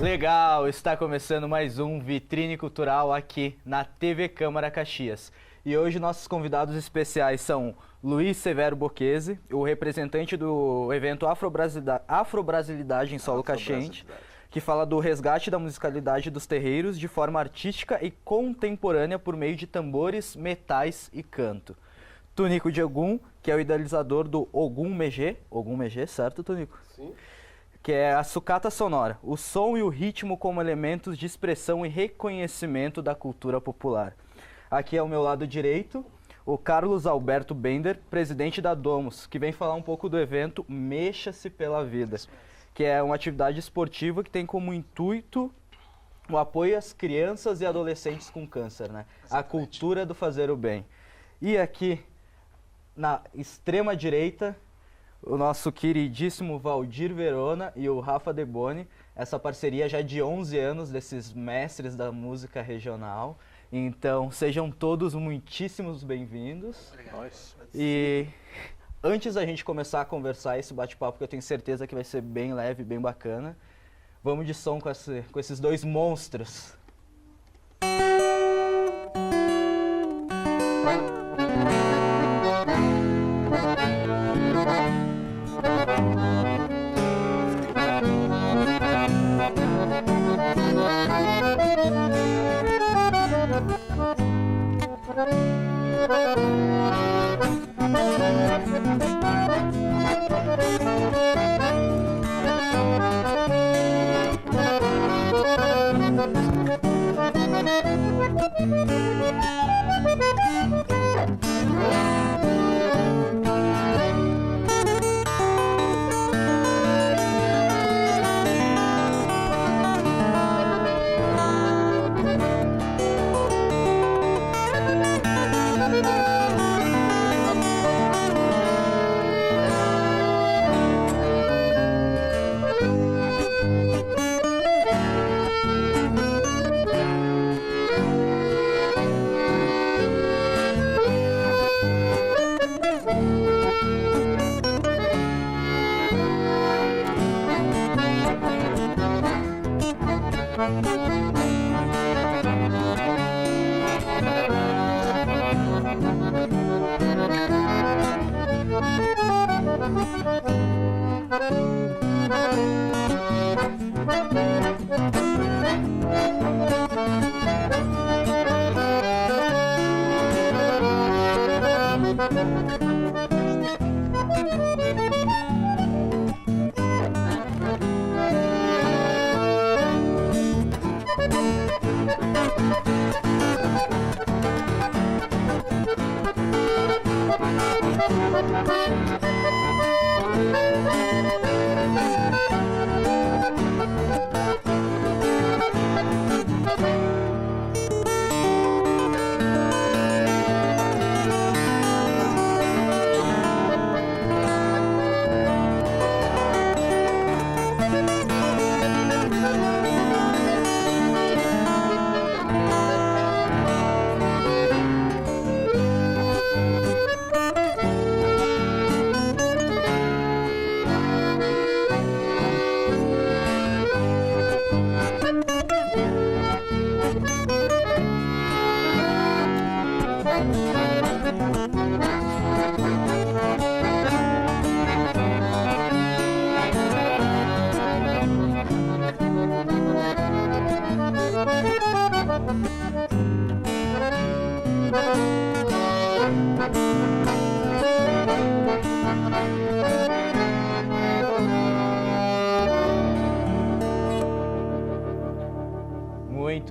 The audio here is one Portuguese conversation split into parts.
Legal, está começando mais um Vitrine Cultural aqui na TV Câmara Caxias. E hoje nossos convidados especiais são Luiz Severo Bocchese, o representante do evento Afrobrasilidade em Solo Caxiense, que fala do resgate da musicalidade dos terreiros de forma artística e contemporânea por meio de tambores, metais e canto. Tunico de Ogum, que é o idealizador do Ogum Megê, certo, Tunico? Sim. Que é a sucata sonora, o som e o ritmo como elementos de expressão e reconhecimento da cultura popular. Aqui ao meu lado direito, o Carlos Alberto Bender, presidente da Domus, que vem falar um pouco do evento Mexa-se pela Vida, que é uma atividade esportiva que tem como intuito o apoio às crianças e adolescentes com câncer, né? A cultura do fazer o bem. E aqui, na extrema direita, o nosso queridíssimo Valdir Verona e o Rafa Deboni, essa parceria já de 11 anos desses mestres da música regional. Então, sejam todos muitíssimos bem-vindos. Obrigado. E antes da gente começar a conversar esse bate-papo, que eu tenho certeza que vai ser bem leve, bem bacana, vamos de som com esses dois monstros.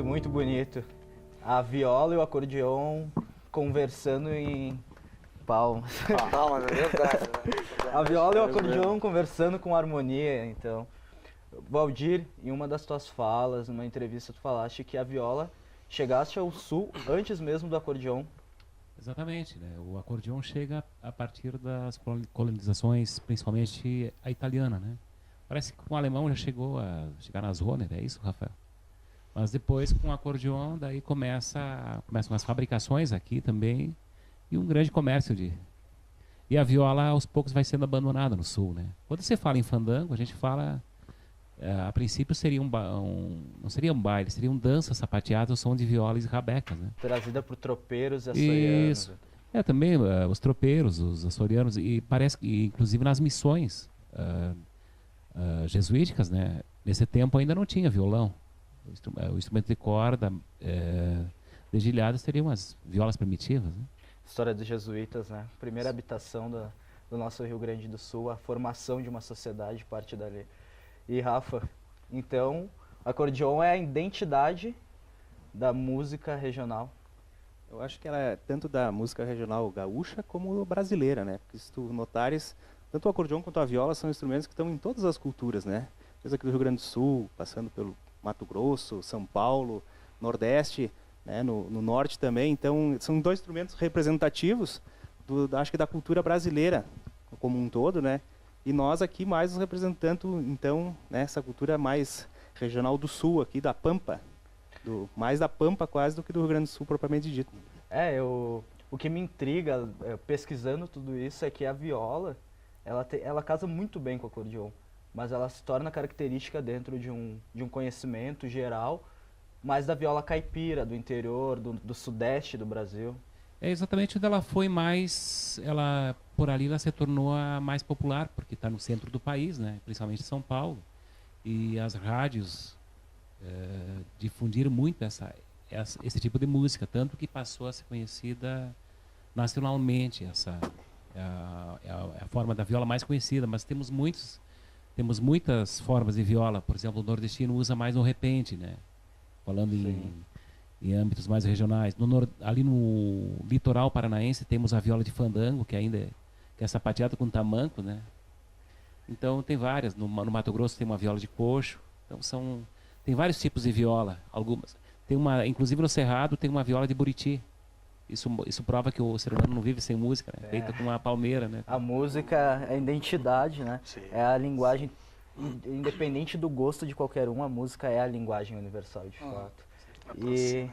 Muito bonito. A viola e o acordeon conversando em palmas. Palmas, é verdade, né? A viola e o acordeon conversando com harmonia, então. Valdir, em uma das tuas falas, numa entrevista, tu falaste que a viola chegaste ao sul antes mesmo do acordeon. Exatamente, né? O acordeon chega a partir das colonizações, principalmente a italiana, né? Parece que com o alemão já chegou a chegar nas Hohner, é isso, Rafael? Mas depois, com o acordeon, daí começam as fabricações aqui também e um grande comércio de... E a viola, aos poucos, vai sendo abandonada no sul, né? Quando você fala em fandango, a gente fala... a princípio seria não seria um baile, seriam danças sapateadas ao som de violas e rabecas, né? Trazida por tropeiros e açorianos. Isso. Também os tropeiros, os açorianos, e parece que, inclusive, nas missões jesuíticas, né? Nesse tempo ainda não tinha violão. O instrumento de corda dedilhada seriam as violas primitivas, né? História dos jesuítas, né? Primeira habitação do nosso Rio Grande do Sul, a formação de uma sociedade parte dali. E Rafa, então, acordeon é a identidade da música regional. Eu acho que ela é tanto da música regional gaúcha como brasileira, né? Porque se tu notares, tanto o acordeon quanto a viola são instrumentos que estão em todas as culturas, né? Desde aqui do Rio Grande do Sul, passando pelo Mato Grosso, São Paulo, Nordeste, né? No Norte também. Então, são dois instrumentos representativos, acho que da cultura brasileira como um todo, né? E nós aqui mais representando, então, né, essa cultura mais regional do Sul, aqui da Pampa. Mais da Pampa quase do que do Rio Grande do Sul propriamente dito. O que me intriga pesquisando tudo isso é que a viola, ela casa muito bem com o acordeon, mas ela se torna característica dentro de um conhecimento geral, mais da viola caipira, do interior, do sudeste do Brasil. É exatamente onde ela foi mais... por ali ela se tornou a mais popular, porque está no centro do país, né? Principalmente São Paulo. E as rádios difundiram muito esse tipo de música, tanto que passou a ser conhecida nacionalmente. Essa é a forma da viola mais conhecida, mas temos muitas formas de viola. Por exemplo, o nordestino usa mais no repente, né? Falando em âmbitos mais regionais. Ali no litoral paranaense temos a viola de fandango, que ainda é sapateada com tamanco, né? Então tem várias. No Mato Grosso tem uma viola de coxo. Então tem vários tipos de viola. Algumas. Inclusive no Cerrado tem uma viola de buriti. Isso prova que o ser humano não vive sem música, né? Feita com uma palmeira, né? A música é a identidade, né? Sim. É a linguagem, independente do gosto de qualquer um, a música é a linguagem universal, de fato. E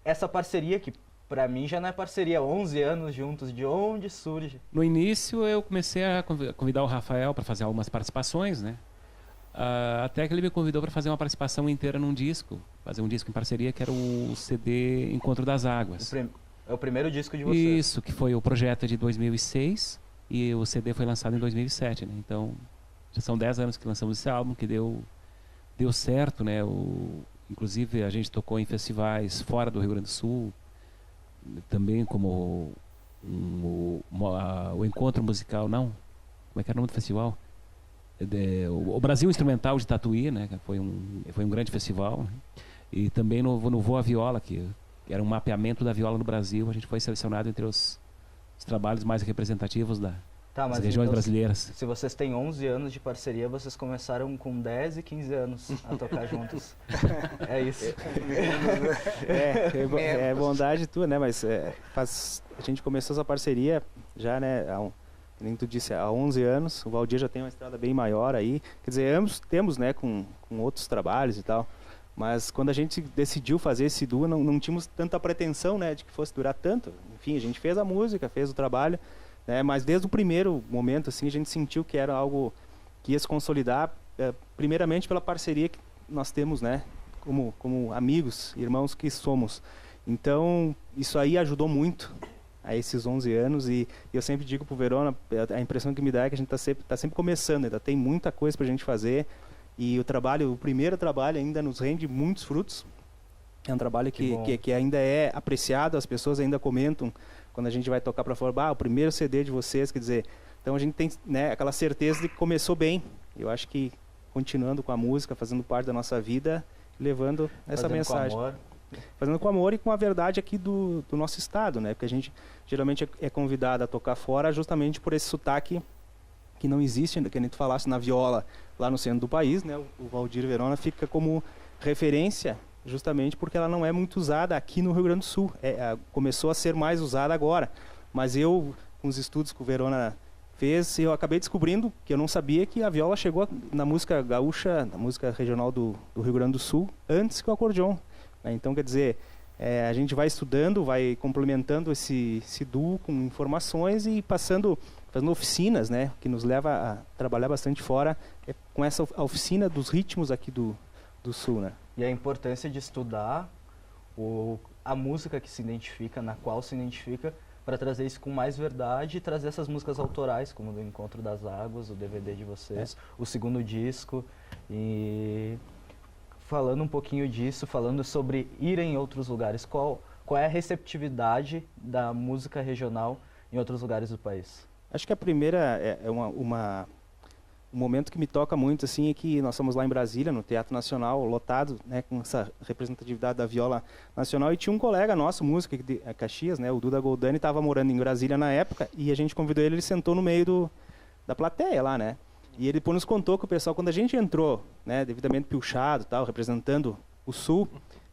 essa parceria, que pra mim já não é parceria, 11 anos juntos, de onde surge? No início eu comecei a convidar o Rafael para fazer algumas participações, né? Até que ele me convidou para fazer uma participação inteira num disco, fazer um disco em parceria, que era o CD Encontro das Águas. É o primeiro disco de vocês. Isso, que foi o projeto de 2006 e o CD foi lançado em 2007, né? Então, já são 10 anos que lançamos esse álbum, que deu certo, né? Inclusive a gente tocou em festivais fora do Rio Grande do Sul, também como o Encontro Musical, não? Como é que era o nome do festival? O Brasil Instrumental de Tatuí, né? Foi um grande festival, né? E também no Voa Viola, que era um mapeamento da viola no Brasil. A gente foi selecionado entre os trabalhos mais representativos das regiões brasileiras. Se vocês têm 11 anos de parceria, vocês começaram com 10 e 15 anos a tocar juntos. É isso. É bondade tua, né? Mas a gente começou essa parceria já, né? Como tu disse, há 11 anos. O Valdir já tem uma estrada bem maior aí. Quer dizer, ambos temos, né? Com outros trabalhos e tal. Mas quando a gente decidiu fazer esse duo, não tínhamos tanta pretensão, né? De que fosse durar tanto. Enfim, a gente fez a música, fez o trabalho. Mas desde o primeiro momento, assim, a gente sentiu que era algo que ia se consolidar, primeiramente pela parceria que nós temos, né? Como amigos, irmãos que somos. Então, isso aí ajudou muito a esses 11 anos e eu sempre digo pro Verona, a impressão que me dá é que a gente tá sempre começando, ainda tem muita coisa pra gente fazer e o primeiro trabalho ainda nos rende muitos frutos. É um trabalho que ainda é apreciado, as pessoas ainda comentam quando a gente vai tocar para fora, o primeiro CD de vocês, quer dizer, então a gente tem, né, aquela certeza de que começou bem. Eu acho que continuando com a música, fazendo parte da nossa vida, levando essa mensagem. Fazendo com amor e com a verdade aqui do nosso estado, né? Porque a gente geralmente é convidado a tocar fora justamente por esse sotaque que não existe, que nem tu falasse na viola lá no centro do país, né? O Valdir Verona fica como referência justamente porque ela não é muito usada aqui no Rio Grande do Sul. Começou a ser mais usada agora, mas eu, com os estudos que o Verona fez, eu acabei descobrindo que eu não sabia que a viola chegou na música gaúcha, na música regional do Rio Grande do Sul, antes que o acordeon, né? Então, quer dizer, a gente vai estudando, vai complementando esse duo com informações e fazendo oficinas, né, que nos leva a trabalhar bastante fora, com essa oficina dos ritmos aqui do Sul, né? E a importância de estudar a música que se identifica, na qual se identifica, para trazer isso com mais verdade e trazer essas músicas autorais, como do Encontro das Águas, o DVD de vocês, o segundo disco. E falando um pouquinho disso, falando sobre ir em outros lugares, qual é a receptividade da música regional em outros lugares do país? Acho que a primeira um momento que me toca muito assim é que nós estamos lá em Brasília, no Teatro Nacional, lotado, né, com essa representatividade da viola nacional, e tinha um colega nosso, músico de Caxias, né, o Duda Goldani, estava morando em Brasília na época, e a gente convidou ele sentou no meio da plateia lá, né? E ele depois nos contou que o pessoal, quando a gente entrou, né, devidamente pilchado, tal, representando o Sul,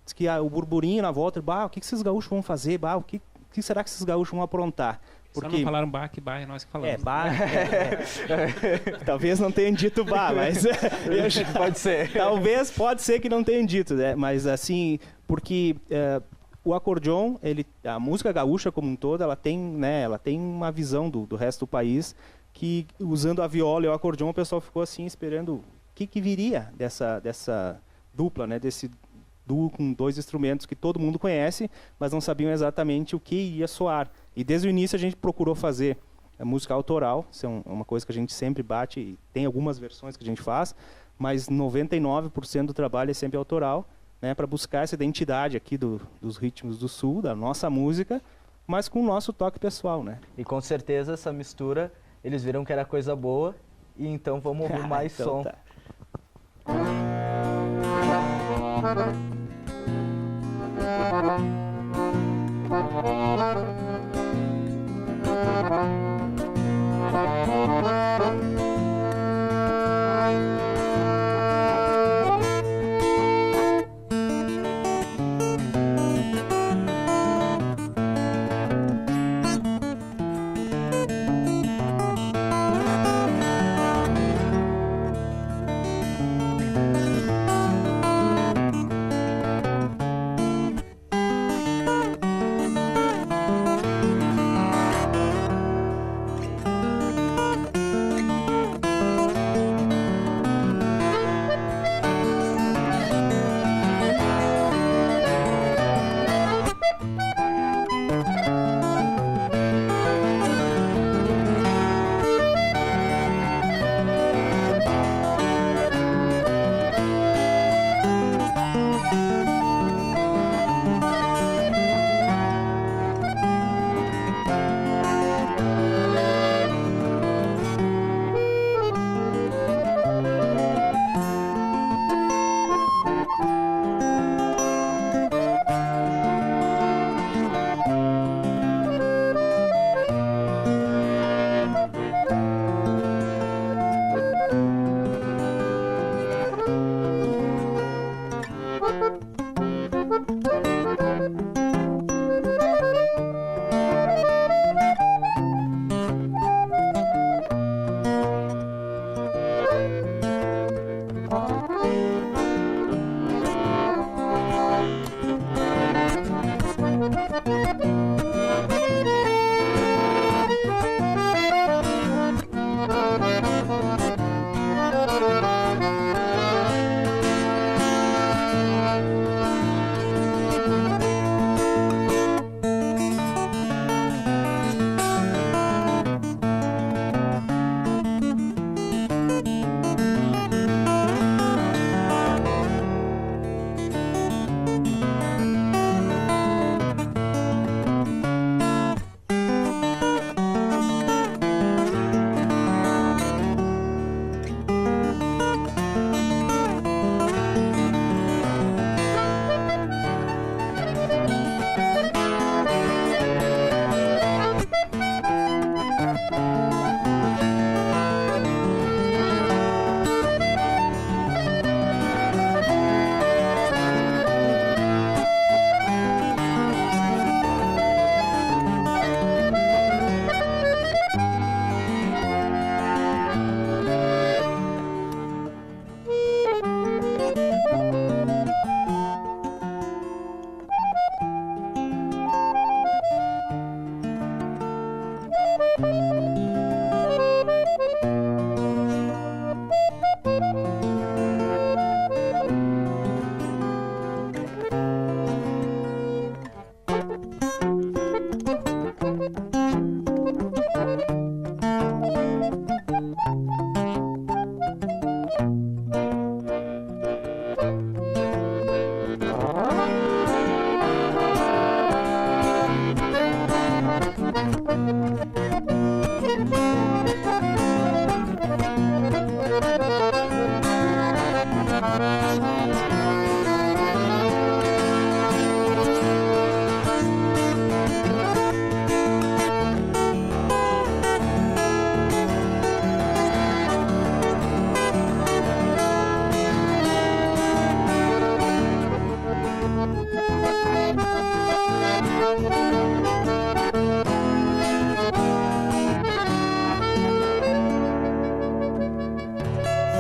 disse que o burburinho na volta, o que esses gaúchos vão fazer? O que será que esses gaúchos vão aprontar? Porque... Só não falaram bar, que bar é nós que falamos. Talvez não tenham dito bar, mas... Pode ser. Pode ser que não tenham dito, né? Mas assim, porque o acordeon, a música gaúcha como um todo, ela tem uma visão do resto do país, que usando a viola e o acordeon, o pessoal ficou assim esperando o que viria dessa dupla, né? Desse duo com dois instrumentos que todo mundo conhece, mas não sabiam exatamente o que ia soar. E desde o início a gente procurou fazer a música autoral, isso é uma coisa que a gente sempre bate, e tem algumas versões que a gente faz, mas 99% do trabalho é sempre autoral, né, para buscar essa identidade aqui dos ritmos do Sul, da nossa música, mas com o nosso toque pessoal, né? E com certeza essa mistura, eles viram que era coisa boa, e então vamos ouvir mais então som. Tá.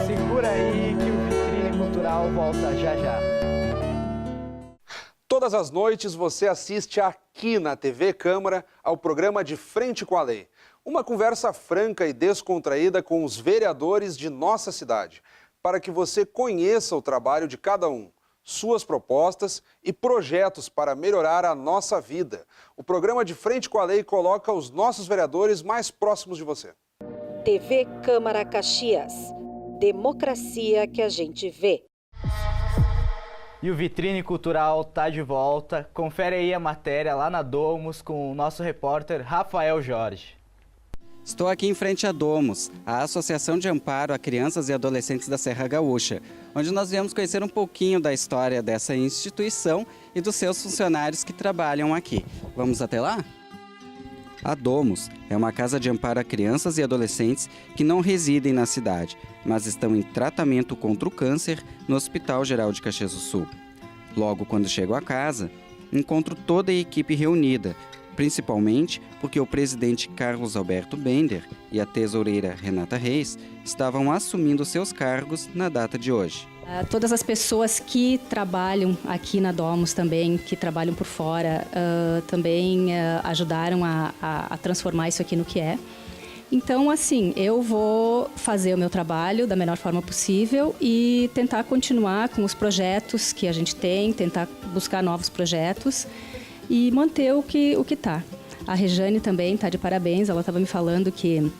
Segura aí que o Vitrine Cultural volta já já. Todas as noites você assiste aqui na TV Câmara ao programa De Frente com a Lei. Uma conversa franca e descontraída com os vereadores de nossa cidade, para que você conheça o trabalho de cada um, suas propostas e projetos para melhorar a nossa vida. O programa De Frente com a Lei coloca os nossos vereadores mais próximos de você. TV Câmara Caxias. Democracia que a gente vê. E o Vitrine Cultural tá de volta. Confere aí a matéria lá na Domus com o nosso repórter Rafael Jorge. Estou aqui em frente à Domus, a Associação de Amparo a Crianças e Adolescentes da Serra Gaúcha, onde nós viemos conhecer um pouquinho da história dessa instituição e dos seus funcionários que trabalham aqui. Vamos até lá? A Domus é uma casa de amparo a crianças e adolescentes que não residem na cidade, mas estão em tratamento contra o câncer no Hospital Geral de Caxias do Sul. Logo quando chego à casa, encontro toda a equipe reunida, principalmente porque o presidente Carlos Alberto Bender e a tesoureira Renata Reis estavam assumindo seus cargos na data de hoje. Todas as pessoas que trabalham aqui na Domus também, que trabalham por fora, também ajudaram a transformar isso aqui no que é. Então, assim, eu vou fazer o meu trabalho da melhor forma possível e tentar continuar com os projetos que a gente tem, tentar buscar novos projetos e manter o que está. A Rejane também está de parabéns, ela estava me falando que...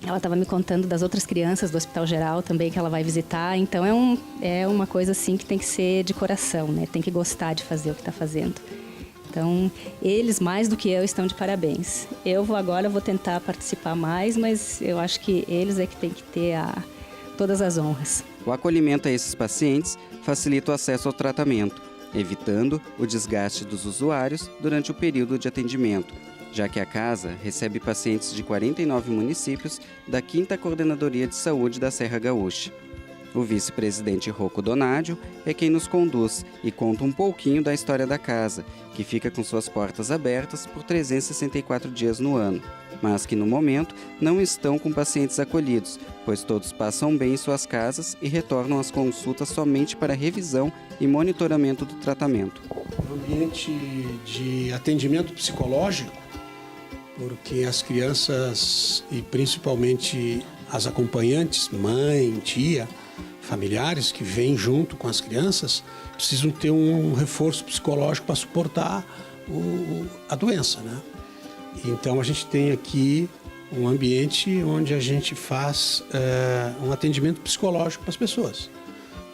Ela estava me contando das outras crianças do Hospital Geral também que ela vai visitar. Então, é uma coisa assim que tem que ser de coração, né? Tem que gostar de fazer o que está fazendo. Então, eles, mais do que eu, estão de parabéns. Eu agora vou tentar participar mais, mas eu acho que eles é que tem que ter todas as honras. O acolhimento a esses pacientes facilita o acesso ao tratamento, evitando o desgaste dos usuários durante o período de atendimento, já que a casa recebe pacientes de 49 municípios da 5ª Coordenadoria de Saúde da Serra Gaúcha. O vice-presidente Rocco Donadio é quem nos conduz e conta um pouquinho da história da casa, que fica com suas portas abertas por 364 dias no ano, mas que no momento não estão com pacientes acolhidos, pois todos passam bem em suas casas e retornam às consultas somente para revisão e monitoramento do tratamento. Um ambiente de atendimento psicológico, porque as crianças e principalmente as acompanhantes, mãe, tia, familiares que vêm junto com as crianças, precisam ter um reforço psicológico para suportar a doença, né? Então a gente tem aqui um ambiente onde a gente faz um atendimento psicológico para as pessoas.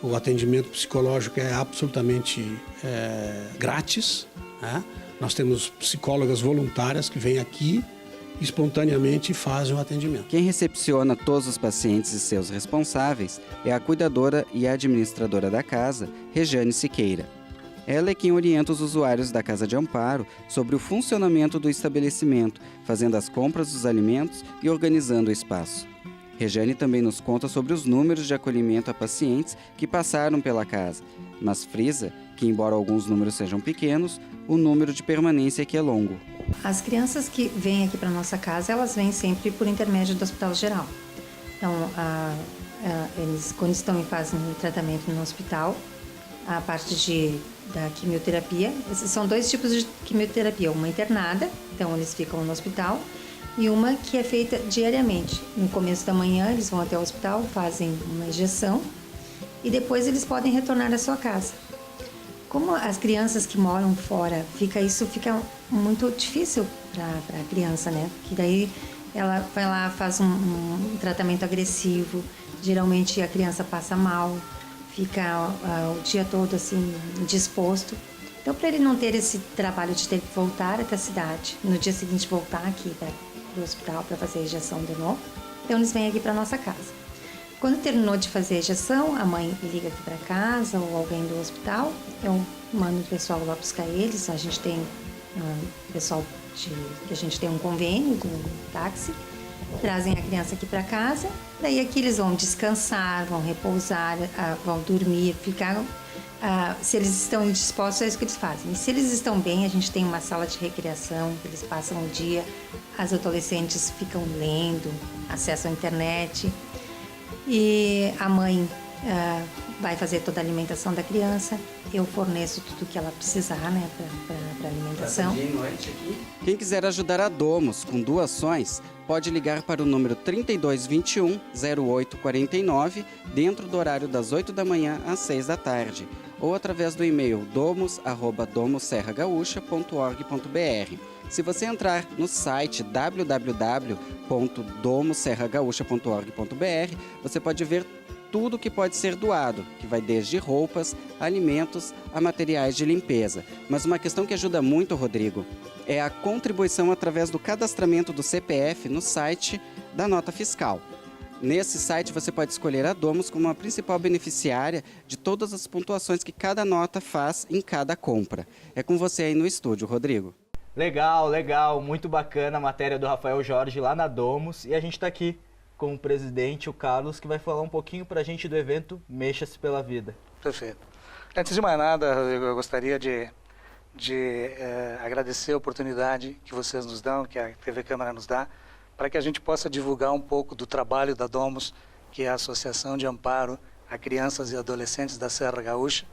O atendimento psicológico é absolutamente grátis, né? Nós temos psicólogas voluntárias que vêm aqui espontaneamente e fazem o atendimento. Quem recepciona todos os pacientes e seus responsáveis é a cuidadora e administradora da casa, Rejane Siqueira. Ela é quem orienta os usuários da Casa de Amparo sobre o funcionamento do estabelecimento, fazendo as compras dos alimentos e organizando o espaço. Rejane também nos conta sobre os números de acolhimento a pacientes que passaram pela casa, mas frisa que, embora alguns números sejam pequenos, o número de permanência aqui é longo. As crianças que vêm aqui para a nossa casa, elas vêm sempre por intermédio do Hospital Geral. Então, eles, quando estão em fase de tratamento no hospital, a parte da quimioterapia, esses são dois tipos de quimioterapia, uma internada, então eles ficam no hospital, e uma que é feita diariamente. No começo da manhã, eles vão até o hospital, fazem uma injeção, e depois eles podem retornar à sua casa. Como as crianças que moram fora, isso fica muito difícil para a criança, né? Que daí ela vai lá, faz um tratamento agressivo, geralmente a criança passa mal, fica o dia todo assim, indisposto. Então, para ele não ter esse trabalho de ter que voltar até a cidade, no dia seguinte voltar aqui para o hospital para fazer a injeção de novo, então eles vêm aqui para nossa casa. Quando terminou de fazer a injeção, a mãe liga aqui para casa ou alguém do hospital, eu mando o pessoal lá buscar eles. A gente tem pessoal que a gente tem um convênio do táxi, trazem a criança aqui para casa, daí aqui eles vão descansar, vão repousar, vão dormir, ficar se eles estão indispostos, é isso que eles fazem. E se eles estão bem, a gente tem uma sala de recreação, que eles passam o dia, as adolescentes ficam lendo, acessam a internet, e a mãe vai fazer toda a alimentação da criança. Eu forneço tudo que ela precisar, né, para alimentação. Quem quiser ajudar a Domus com doações, pode ligar para o número 3221 0849, dentro do horário das 8 da manhã às 6 da tarde, ou através do e-mail domus@domosserragaúcha.org.br. Se você entrar no site www.domosserragaúcha.org.br, você pode ver tudo que pode ser doado, que vai desde roupas, alimentos a materiais de limpeza. Mas uma questão que ajuda muito, Rodrigo, é a contribuição através do cadastramento do CPF no site da nota fiscal. Nesse site você pode escolher a Domus como a principal beneficiária de todas as pontuações que cada nota faz em cada compra. É com você aí no estúdio, Rodrigo. Legal, legal, muito bacana a matéria do Rafael Jorge lá na Domus, e a gente está aqui com o presidente, o Carlos, que vai falar um pouquinho para a gente do evento Mexa-se pela Vida. Perfeito. Antes de mais nada, eu gostaria de agradecer a oportunidade que vocês nos dão, que a TV Câmara nos dá, para que a gente possa divulgar um pouco do trabalho da Domus, que é a Associação de Amparo a Crianças e Adolescentes da Serra Gaúcha,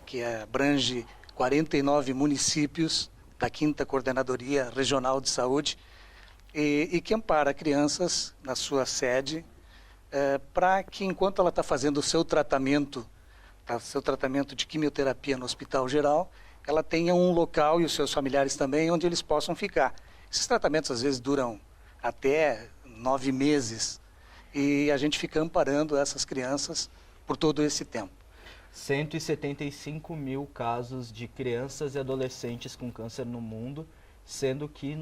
que abrange 49 municípios da 5ª Coordenadoria Regional de Saúde, e que ampara crianças na sua sede, para que enquanto ela está fazendo o seu tratamento de quimioterapia no Hospital Geral, ela tenha um local, e os seus familiares também, onde eles possam ficar. Esses tratamentos às vezes duram até 9 meses, e a gente fica amparando essas crianças por todo esse tempo. 175 mil casos de crianças e adolescentes com câncer no mundo, sendo que em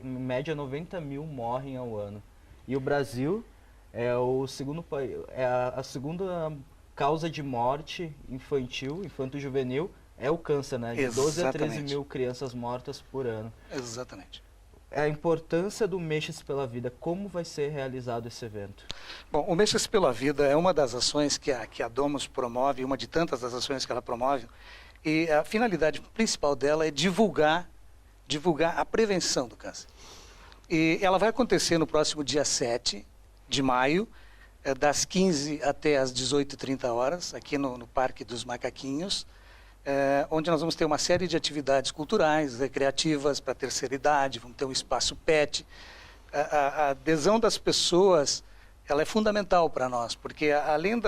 média 90 mil morrem ao ano. E o Brasil é o segundo país, a segunda causa de morte infantil, infanto-juvenil, é o câncer, né? De 12 a 13 mil crianças mortas por ano. Exatamente. A importância do Mexa-se pela Vida, como vai ser realizado esse evento? Bom, o Mexa-se pela Vida é uma das ações que a Domus promove, uma de tantas das ações que ela promove, e a finalidade principal dela é divulgar a prevenção do câncer. E ela vai acontecer no próximo dia 7 de maio, das 15 até as 18h30, aqui no Parque dos Macaquinhos, onde nós vamos ter uma série de atividades culturais, recreativas para a terceira idade, vamos ter um espaço PET. A adesão das pessoas, ela é fundamental para nós, porque além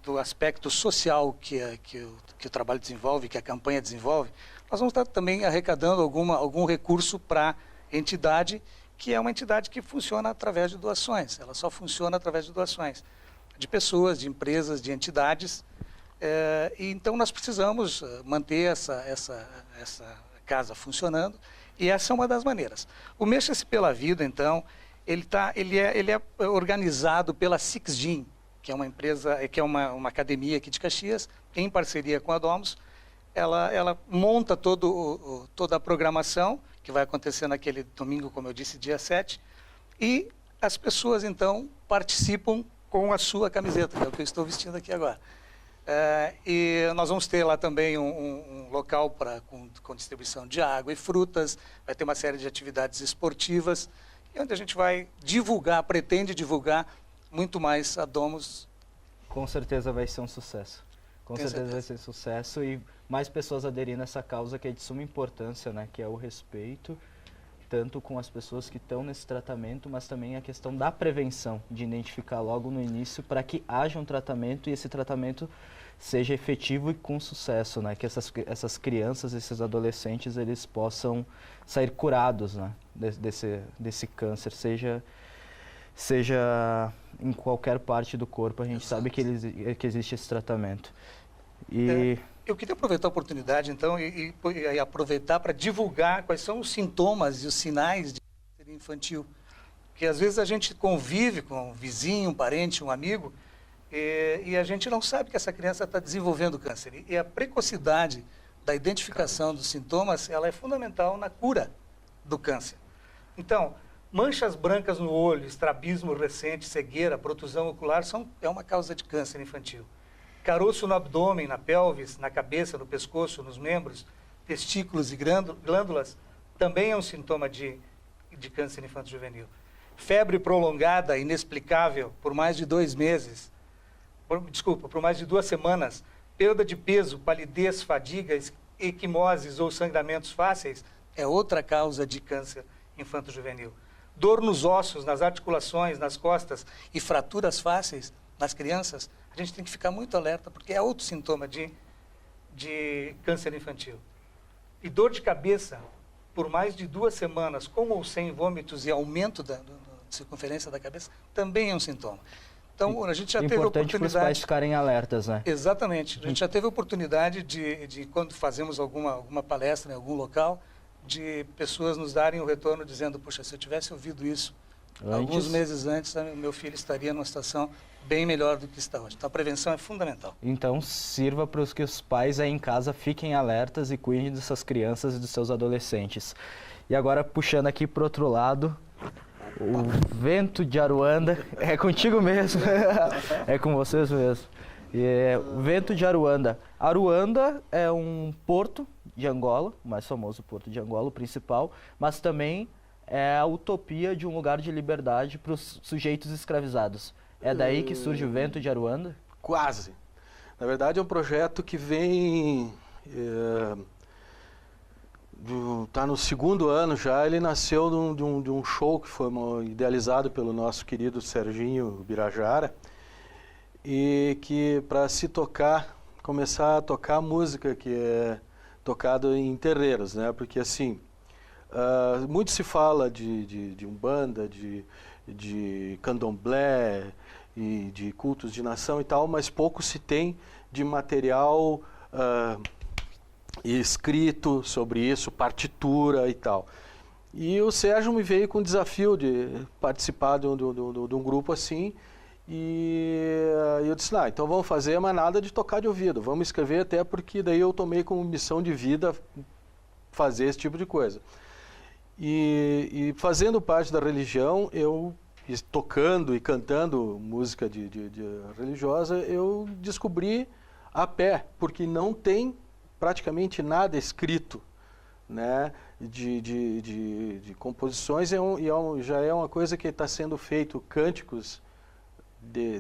do aspecto social que o trabalho desenvolve, que a campanha desenvolve, nós vamos estar também arrecadando algum recurso para a entidade, que é uma entidade que funciona através de doações. Ela só funciona através de doações de pessoas, de empresas, de entidades. E então nós precisamos manter essa casa funcionando, e essa é uma das maneiras. O Mexa-se pela Vida, então, ele é organizado pela Sixgin, que é uma empresa, que é uma academia aqui de Caxias, em parceria com a Domus. Ela monta toda a programação, que vai acontecer naquele domingo, como eu disse, dia 7, e as pessoas, então, participam com a sua camiseta, que é o que eu estou vestindo aqui agora. E nós vamos ter lá também um local com distribuição de água e frutas, vai ter uma série de atividades esportivas, onde a gente vai pretende divulgar muito mais a Domus. Com certeza vai ser um sucesso. Com certeza vai ser sucesso, e mais pessoas aderindo a essa causa que é de suma importância, né? Que é o respeito, tanto com as pessoas que estão nesse tratamento, mas também a questão da prevenção, de identificar logo no início para que haja um tratamento e esse tratamento seja efetivo e com sucesso, né? Que essas crianças, esses adolescentes, eles possam sair curados, né? desse câncer, seja em qualquer parte do corpo, a gente sabe que existe esse tratamento. Eu queria aproveitar a oportunidade, então, e aproveitar para divulgar quais são os sintomas e os sinais de câncer infantil. Porque às vezes a gente convive com um vizinho, um parente, um amigo, e a gente não sabe que essa criança está desenvolvendo câncer. E a precocidade da identificação dos sintomas, ela é fundamental na cura do câncer. Então, manchas brancas no olho, estrabismo recente, cegueira, protusão ocular é uma causa de câncer infantil. Caroço no abdômen, na pelvis, na cabeça, no pescoço, nos membros, testículos e glândulas, também é um sintoma de câncer infanto-juvenil. Febre prolongada, inexplicável, por mais de 2 meses, por mais de 2 semanas, perda de peso, palidez, fadiga, equimoses ou sangramentos fáceis, é outra causa de câncer infanto-juvenil. Dor nos ossos, nas articulações, nas costas e fraturas fáceis nas crianças, a gente tem que ficar muito alerta, porque é outro sintoma de câncer infantil. E dor de cabeça, por mais de 2 semanas, com ou sem vômitos e aumento da circunferência da cabeça, também é um sintoma. Então, a gente já teve a oportunidade... Importante para os pais ficarem alertas, né? Exatamente. A gente já teve a oportunidade de quando fazemos alguma palestra em algum local, de pessoas nos darem o retorno dizendo, puxa, se eu tivesse ouvido isso alguns meses antes, meu filho estaria numa situação bem melhor do que está hoje. Então, a prevenção é fundamental. Então, sirva para que os pais aí em casa fiquem alertas e cuidem dessas crianças e dos seus adolescentes. E agora, puxando aqui para o outro lado, o Vento de Aruanda. É contigo mesmo. É com vocês mesmo. O Vento de Aruanda. Aruanda é um porto de Angola, o mais famoso porto de Angola, o principal, mas também é a utopia de um lugar de liberdade para os sujeitos escravizados. É daí que surge o Vento de Aruanda? Quase. Na verdade, é um projeto que vem... Está no 2º ano já. Ele nasceu de um show que foi idealizado pelo nosso querido Serginho Birajara, e que para se começar a tocar música que é tocado em terreiros, né? Porque assim, muito se fala de umbanda, de candomblé e de cultos de nação e tal, mas pouco se tem de material escrito sobre isso, partitura e tal. E o Sérgio me veio com o desafio de participar de um grupo assim, e eu disse, então vamos fazer, mas nada de tocar de ouvido, vamos escrever, até porque daí eu tomei como missão de vida fazer esse tipo de coisa. E fazendo parte da religião, eu tocando e cantando música religiosa, eu descobri a pé, porque não tem praticamente nada escrito, né, de composições, já é uma coisa que está sendo feito, cânticos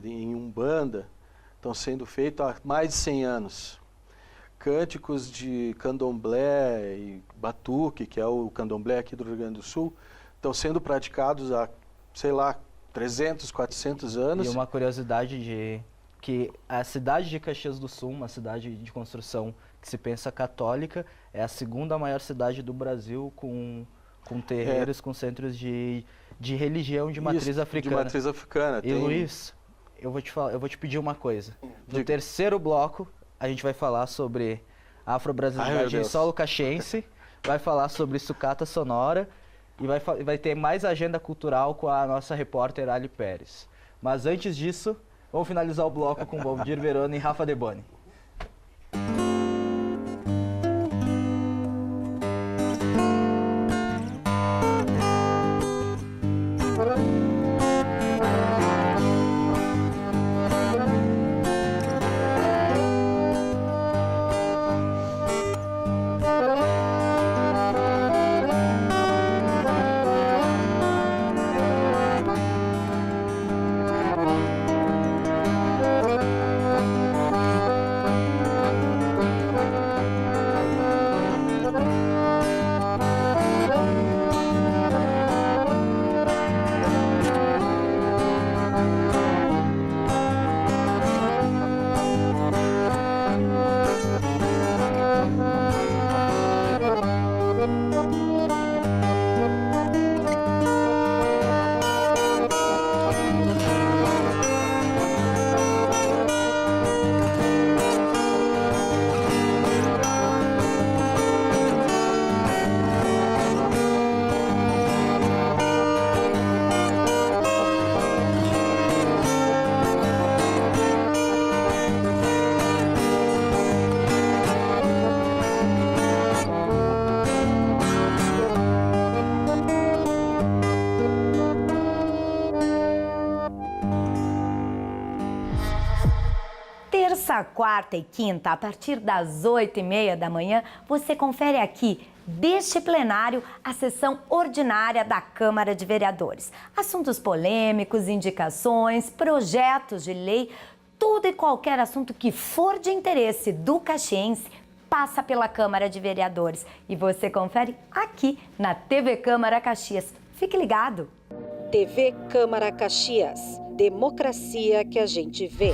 em umbanda estão sendo feitos há mais de 100 anos. Cânticos de candomblé e batuque, que é o candomblé aqui do Rio Grande do Sul, estão sendo praticados há, sei lá, 300, 400 anos. E uma curiosidade que a cidade de Caxias do Sul, uma cidade de construção que se pensa católica, é a 2ª maior cidade do Brasil com terreiros, com centros de religião de matriz africana. De matriz africana. E Luiz, eu vou te pedir uma coisa. No 3º bloco, a gente vai falar sobre afro-brasilidade em solo caxiense, vai falar sobre sucata sonora e vai ter mais agenda cultural com a nossa repórter Ali Pérez. Mas antes disso, vamos finalizar o bloco com Valdir Verona e Rafa Deboni. Nesta quarta e quinta, a partir das 8h30 da manhã, você confere aqui, deste plenário, a sessão ordinária da Câmara de Vereadores. Assuntos polêmicos, indicações, projetos de lei, tudo e qualquer assunto que for de interesse do caxiense passa pela Câmara de Vereadores. E você confere aqui na TV Câmara Caxias. Fique ligado! TV Câmara Caxias. Democracia que a gente vê.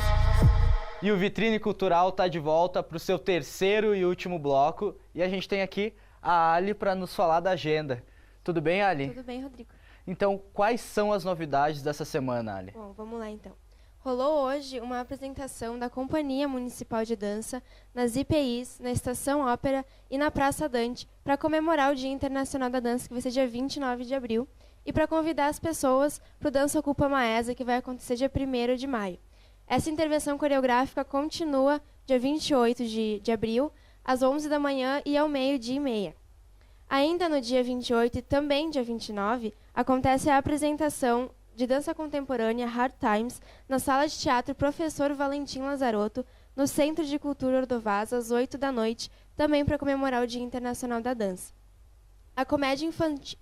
E o Vitrine Cultural está de volta para o seu terceiro e último bloco. E a gente tem aqui a Ali para nos falar da agenda. Tudo bem, Ali? Tudo bem, Rodrigo. Então, quais são as novidades dessa semana, Ali? Bom, vamos lá então. Rolou hoje uma apresentação da Companhia Municipal de Dança nas IPIs, na Estação Ópera e na Praça Dante para comemorar o Dia Internacional da Dança, que vai ser dia 29 de abril, e para convidar as pessoas para o Dança Ocupa Maesa, que vai acontecer dia 1º de maio. Essa intervenção coreográfica continua dia 28 de abril, às 11 da manhã e ao 12h30. Ainda no dia 28 e também dia 29, acontece a apresentação de dança contemporânea Hard Times na Sala de Teatro Professor Valentim Lazarotto, no Centro de Cultura Ordovás, às 8 da noite, também para comemorar o Dia Internacional da Dança. A comédia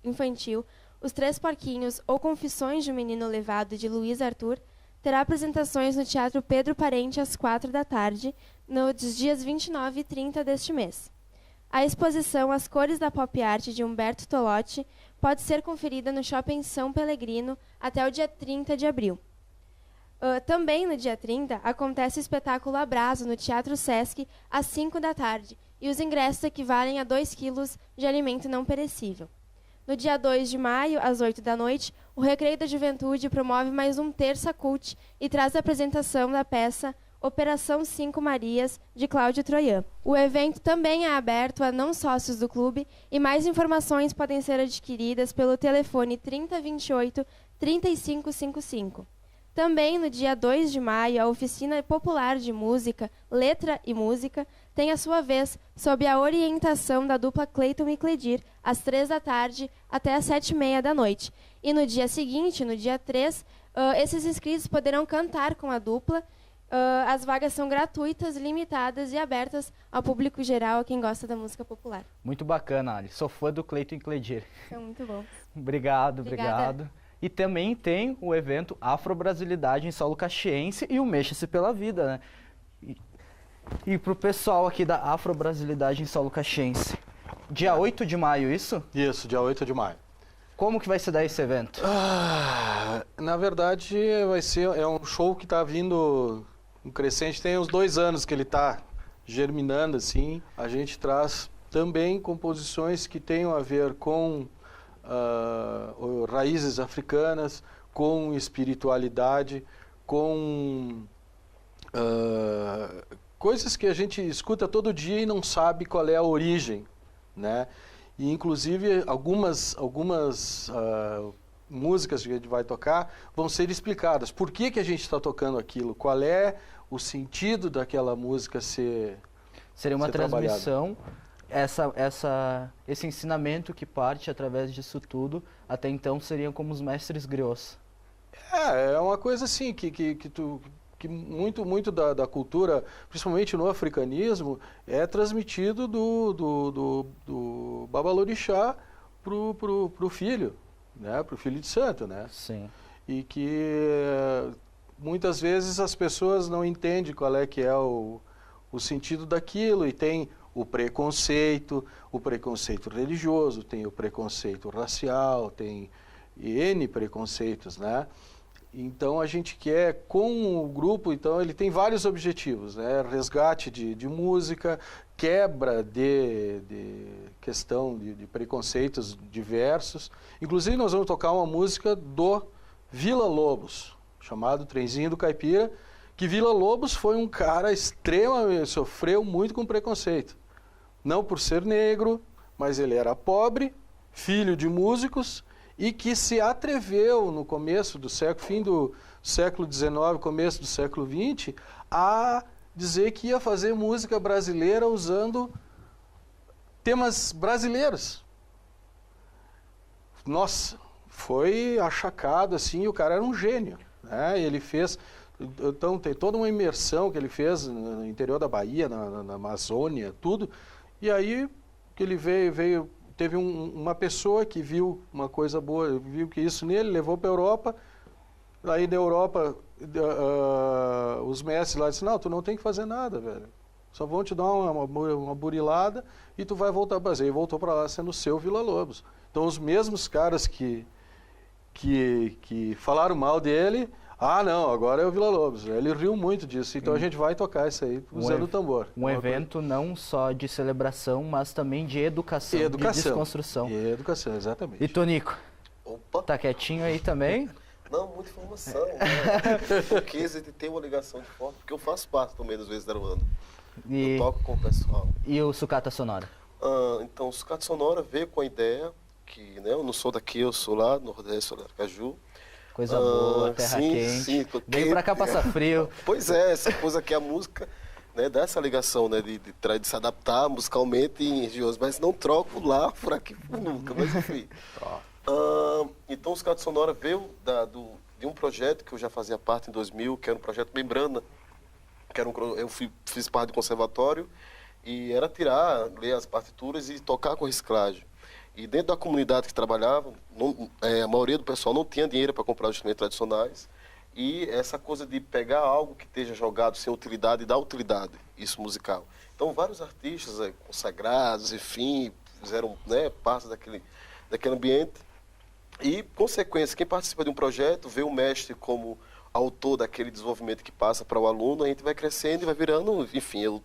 infantil Os Três Porquinhos ou Confissões de um Menino Levado, de Luiz Arthur, terá apresentações no Teatro Pedro Parente às 4 da tarde, nos dias 29 e 30 deste mês. A exposição As Cores da Pop Art, de Humberto Tolotti, pode ser conferida no Shopping São Pellegrino até o dia 30 de abril. Também no dia 30, acontece o espetáculo Abraço no Teatro Sesc, às 5 da tarde, e os ingressos equivalem a 2 quilos de alimento não perecível. No dia 2 de maio, às 8 da noite, o Recreio da Juventude promove mais um Terça Cult e traz a apresentação da peça Operação 5 Marias, de Cláudio Troian. O evento também é aberto a não sócios do clube e mais informações podem ser adquiridas pelo telefone 3028-3555. Também no dia 2 de maio, a Oficina Popular de Música, Letra e Música, tem a sua vez sob a orientação da dupla Cleiton e Cledir, às 3 da tarde até às 7h30 da noite. E no dia seguinte, no dia 3, esses inscritos poderão cantar com a dupla. As vagas são gratuitas, limitadas e abertas ao público geral, a quem gosta da música popular. Muito bacana, Ali. Sou fã do Cleiton e Cledir. É muito bom. Obrigado. E também tem o evento Afro-Brasilidade em Solo Caxiense e o Mexa-se pela Vida, né? E pro pessoal aqui da Afro-Brasilidade em Solo Caxiense, dia 8 de maio, isso? Isso, dia 8 de maio. Como que vai se dar esse evento? Na verdade, é um show que está vindo um crescente, tem uns 2 anos que ele está germinando, assim. A gente traz também composições que tenham a ver com raízes africanas, com espiritualidade, com coisas que a gente escuta todo dia e não sabe qual é a origem, né? E inclusive algumas músicas que a gente vai tocar vão ser explicadas. Por que a gente está tocando aquilo? Qual é o sentido daquela música ser Seria uma transmissão, esse ensinamento que parte através disso tudo, até então seriam como os mestres griots. É uma coisa assim que muito da cultura, principalmente no africanismo, é transmitido do Babalorixá pro filho, né? Pro filho de santo, né? Sim. E que muitas vezes as pessoas não entendem qual é que é o sentido daquilo, e tem o preconceito religioso, tem o preconceito racial, tem N preconceitos, né? Então a gente quer, com o grupo, então ele tem vários objetivos, né? Resgate de música, quebra de questão de preconceitos diversos. Inclusive nós vamos tocar uma música do Vila Lobos, chamado Trenzinho do Caipira, que Vila Lobos foi um cara extremamente, sofreu muito com preconceito. Não por ser negro, mas ele era pobre, filho de músicos, e que se atreveu no começo do século, fim do século XIX, começo do século XX, a dizer que ia fazer música brasileira usando temas brasileiros. Nossa, foi achacado assim, o cara era um gênio, né? Ele fez Então tem toda uma imersão que ele fez no interior da Bahia, na Amazônia, tudo. E aí que ele veio teve uma pessoa que viu uma coisa boa, viu que isso nele, levou para a Europa. Aí da Europa, os mestres lá disseram, não, tu não tem que fazer nada, velho. Só vão te dar uma burilada e tu vai voltar para Brasília. E voltou para lá sendo o seu Villa-Lobos. Então os mesmos caras que falaram mal dele, não, agora é o Villa-Lobos. Ele riu muito disso, então a gente vai tocar isso aí usando o tambor. Um evento não só de celebração, mas também de educação, de desconstrução. E educação, exatamente. E Tonico, tá quietinho aí também? Não, muita informação, né? Porque a gente tem uma ligação de forte, porque eu faço parte também dos Vezes da Aruanda. Eu toco com o pessoal. E o Sucata Sonora? Então, o Sucata Sonora veio com a ideia que, né, eu não sou daqui, eu sou lá do Nordeste, sou de Aracaju. Coisa boa, terra quente. Sim, vem pra cá passar frio. Pois é, essa coisa que a música, né, dá essa ligação, né, de se adaptar musicalmente em regiões, mas não troco lá por aqui por nunca, mas enfim. Então o Sucata Sonora veio de um projeto que eu já fazia parte em 2000, que era um projeto Membrana, que era eu fiz parte do conservatório e era ler as partituras e tocar com reciclagem. E dentro da comunidade que trabalhava, a maioria do pessoal não tinha dinheiro para comprar os instrumentos tradicionais. E essa coisa de pegar algo que esteja jogado sem utilidade e dar utilidade, isso musical. Então vários artistas consagrados, enfim, fizeram, né, parte daquele ambiente. E, consequência, quem participa de um projeto vê o mestre como autor daquele desenvolvimento que passa para o aluno, a gente vai crescendo e vai virando, enfim,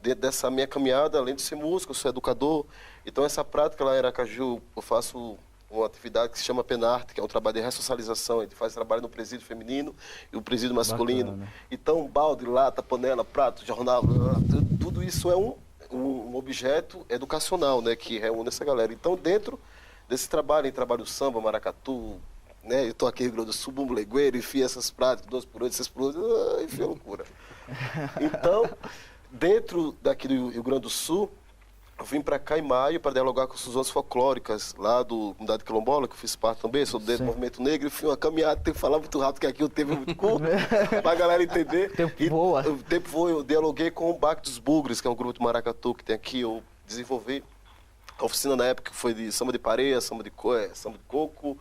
dentro dessa minha caminhada, além de ser músico, eu sou educador. Então essa prática lá em Aracaju, eu faço uma atividade que se chama Penarte, que é um trabalho de ressocialização. A gente faz trabalho no presídio feminino e o presídio masculino. Bacana. Então balde, lata, panela, prato, jornal, tudo isso é um objeto educacional, né, que reúne essa galera. Então dentro desse trabalho, em trabalho samba, maracatu, né, eu estou aqui no Rio Grande do Sul, bumbo legueiro, enfim, essas práticas, 2x8, 6x8, enfim, é loucura. Então, dentro daqui do Rio Grande do Sul, eu vim para cá em maio para dialogar com as zonas folclóricas lá do Comunidade Quilombola, que eu fiz parte também, sou do movimento negro, e fui uma caminhada, tenho que falar muito rápido, porque aqui o tempo é muito curto, para a galera entender. Tempo voa. O tempo voa, eu dialoguei com o Baque dos Bugres, que é um grupo de maracatu que tem aqui, eu desenvolvi a oficina na época que foi de samba de pareia, samba de coco,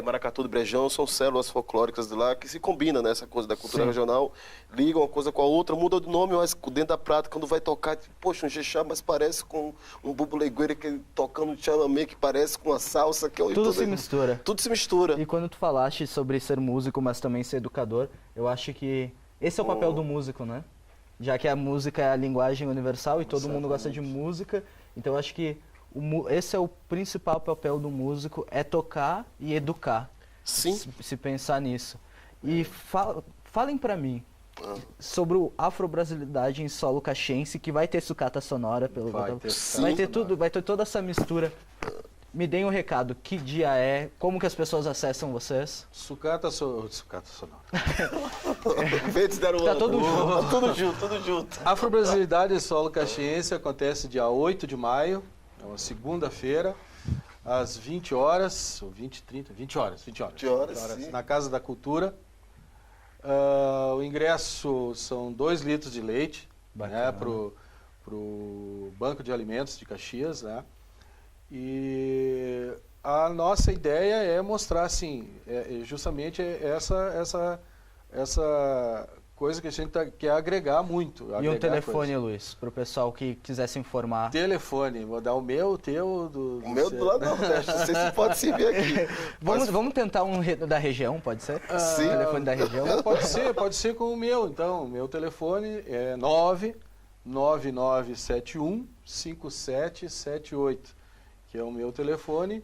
maracatu de brejão, são células folclóricas de lá que se combinam, né, essa coisa da cultura regional, ligam uma coisa com a outra, muda de nome, mas dentro da prática, quando vai tocar, poxa, um jexá, mas parece com um bumbo legueiro que tocando um chamamé que parece com uma salsa. Que tudo se mistura. Tudo se mistura. E quando tu falaste sobre ser músico, mas também ser educador, eu acho que esse é o papel do músico, né? Já que a música é a linguagem universal e todo mundo gosta de música, então eu acho que esse é o principal papel do músico, é tocar e educar. Sim. Se pensar nisso. E falem pra mim sobre o Afro-Brasilidade em solo caxiense, que vai ter sucata sonora. Vai ter toda essa mistura. Me deem um recado, que dia é, como que as pessoas acessam vocês? Sucata sonora. Tá tudo junto. Afro-Brasilidade em solo caxiense acontece dia 8 de maio. É uma segunda-feira, às 20 horas, ou 20 horas, sim. Na Casa da Cultura. O ingresso são 2 litros de leite, né, pro Banco de Alimentos de Caxias, né? E a nossa ideia é mostrar, assim, justamente essa coisa que a gente quer agregar muito. E um telefone, Luiz, para o pessoal que quiser se informar. Telefone, vou dar o meu, o teu, o meu do lado do Nordeste, não sei se pode servir aqui. Vamos tentar um da região, pode ser? Sim. O telefone da região? Pode ser com o meu, então. O meu telefone é 99971-5778, que é o meu telefone.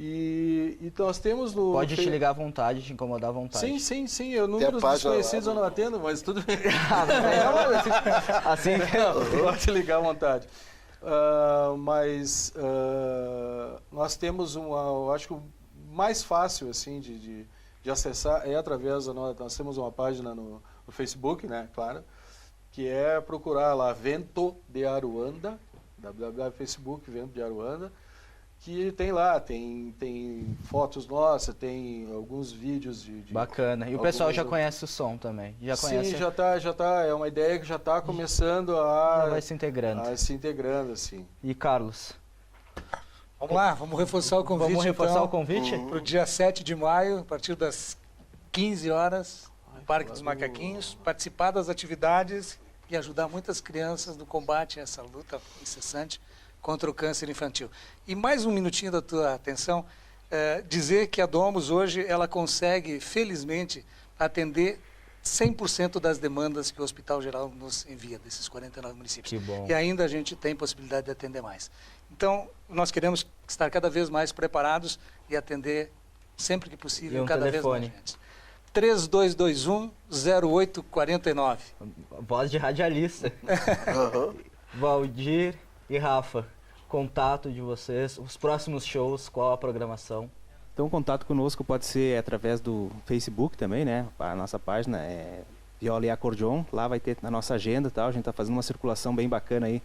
E nós temos no... Pode te ligar à vontade, te incomodar à vontade. Sim. Números desconhecidos eu não atendo, mas tudo bem. Assim pode ligar à vontade. Nós temos eu acho que o mais fácil assim, de acessar é através nós temos uma página no Facebook, né, claro, que é procurar lá Vento de Aruanda, www.facebook, Vento de Aruanda. que tem lá, tem fotos nossas, tem alguns vídeos de bacana. E o pessoal já conhece o som também? Sim, já tá, é uma ideia que já está começando a... Já vai se integrando. Se integrando, assim. E Carlos? Vamos lá, vamos reforçar o convite. Vamos reforçar o convite? Para o dia 7 de maio, a partir das 15 horas, no Parque dos Macaquinhos, participar das atividades e ajudar muitas crianças no combate a essa luta incessante contra o câncer infantil. E mais um minutinho da tua atenção, dizer que a Domus hoje ela consegue, felizmente, atender 100% das demandas que o Hospital Geral nos envia, desses 49 municípios. Que bom. E ainda a gente tem possibilidade de atender mais. Então, nós queremos estar cada vez mais preparados e atender sempre que possível, cada vez mais gente. 3221-0849. Voz de radialista. Valdir e Rafa, contato de vocês, os próximos shows, qual a programação? Então, o contato conosco pode ser através do Facebook também, né? A nossa página é Viola e Acordeon, lá vai ter na nossa agenda, tá? A gente está fazendo uma circulação bem bacana aí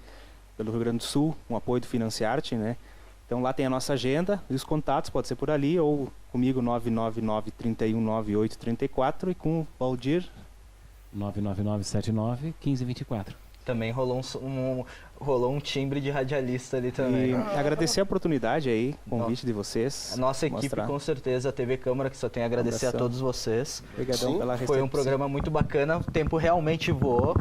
pelo Rio Grande do Sul, com apoio do Financiarte, né? Então lá tem a nossa agenda e os contatos, pode ser por ali ou comigo 999-3198-34 e com o Valdir 99979-1524. Também rolou um timbre de radialista ali também. E agradecer a oportunidade aí, o convite de vocês. A nossa equipe, com certeza, a TV Câmara, que só tem a agradecer a todos vocês. Obrigadão pela recepção. Foi um programa muito bacana, o tempo realmente voou,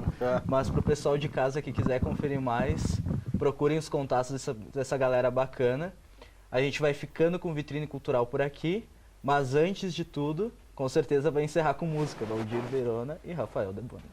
mas para o pessoal de casa que quiser conferir mais, procurem os contatos dessa galera bacana. A gente vai ficando com Vitrine Cultural por aqui, mas antes de tudo, com certeza vai encerrar com música, Valdir Verona e Rafael Debona.